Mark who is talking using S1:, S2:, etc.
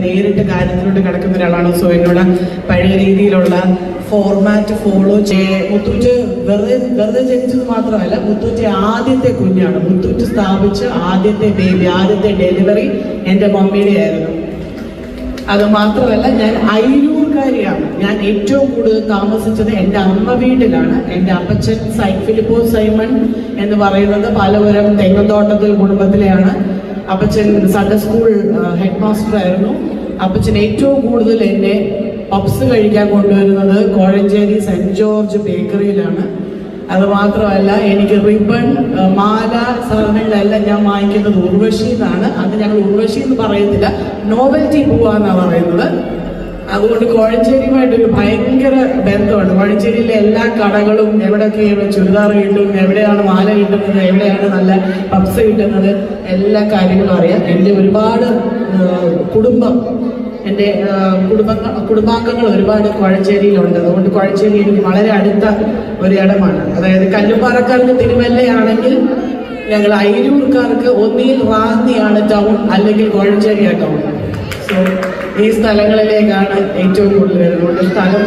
S1: നേരിട്ട് കാര്യത്തിലോട്ട് കിടക്കുന്ന ഒരാളാണ്. സോ എന്നോട് പഴയ രീതിയിലുള്ള ഫോർമാറ്റ് ഫോളോ മുത്തൂറ്റ് വെറുതെ ജനിച്ചത് മാത്രമല്ല, മുത്തൂറ്റ് ആദ്യത്തെ കുഞ്ഞാണ്. മുത്തൂറ്റ് സ്ഥാപിച്ച് ആദ്യത്തെ ബേബി, ആദ്യത്തെ ഡെലിവറി എൻ്റെ മമ്മിയുടെ ആയിരുന്നു. അത് മാത്രമല്ല, ഞാൻ അയിരൂർക്കാരിയാണ്. ഞാൻ ഏറ്റവും കൂടുതൽ താമസിച്ചത് എൻ്റെ അമ്മ വീട്ടിലാണ്. എൻ്റെ അപ്പച്ചൻ ഫിലിപ്പോസ് സൈമൺ എന്ന് പറയുന്നത് പലവരും തെങ്ങത്തോട്ടത്തിൽ കുടുംബത്തിലെയാണ്. അപ്പച്ചൻ സൺഡേ സ്കൂൾ ഹെഡ് മാസ്റ്റർ ആയിരുന്നു. അപ്പച്ചൻ ഏറ്റവും കൂടുതൽ എന്നെ പപ്സ് കഴിക്കാൻ കൊണ്ടുവരുന്നത് കോഴഞ്ചേരി സെന്റ് ജോർജ് ബേക്കറിയിലാണ്. അത് മാത്രമല്ല, എനിക്ക് റിബൺ, മാല, സാധനങ്ങളെല്ലാം ഞാൻ വാങ്ങിക്കുന്നത് ഉർവശി എന്നാണ്. അത് ഞങ്ങൾ ഉർവശി എന്ന് പറയത്തില്ല, നോവൽറ്റി പൂവാന്നാണ് പറയുന്നത്. അതുകൊണ്ട് കോഴഞ്ചേരിയുമായിട്ടൊരു ഭയങ്കര ബന്ധമാണ്. കോഴഞ്ചേരിയിലെ എല്ലാ കടകളും എവിടെയൊക്കെയാണ് ചുരിദാർ കിട്ടും, എവിടെയാണ് മാല കിട്ടുന്നത്, എവിടെയാണ് നല്ല പപ്സ് കിട്ടുന്നത്, എല്ലാ കാര്യങ്ങളും അറിയാം. എൻ്റെ ഒരുപാട് എൻ്റെ കുടുംബാംഗങ്ങൾ ഒരുപാട് കോഴഞ്ചേരിയിലുണ്ട്. അതുകൊണ്ട് കോഴഞ്ചേരി എനിക്ക് വളരെ അടുത്ത ഒരിടമാണ്. അതായത് കല്ലുപ്പാറക്കാർക്ക് തിരുവല്ലയാണെങ്കിൽ ഞങ്ങൾ അയിരൂർക്കാർക്ക് ഒന്നിയിൽ റാന്നിയാണ് ടൗൺ, അല്ലെങ്കിൽ കോഴഞ്ചേരിയാണ് ടൗൺ. സോ ഈ സ്ഥലങ്ങളിലേക്കാണ് ഏറ്റവും കൂടുതൽ വരുന്നത്. സ്ഥലം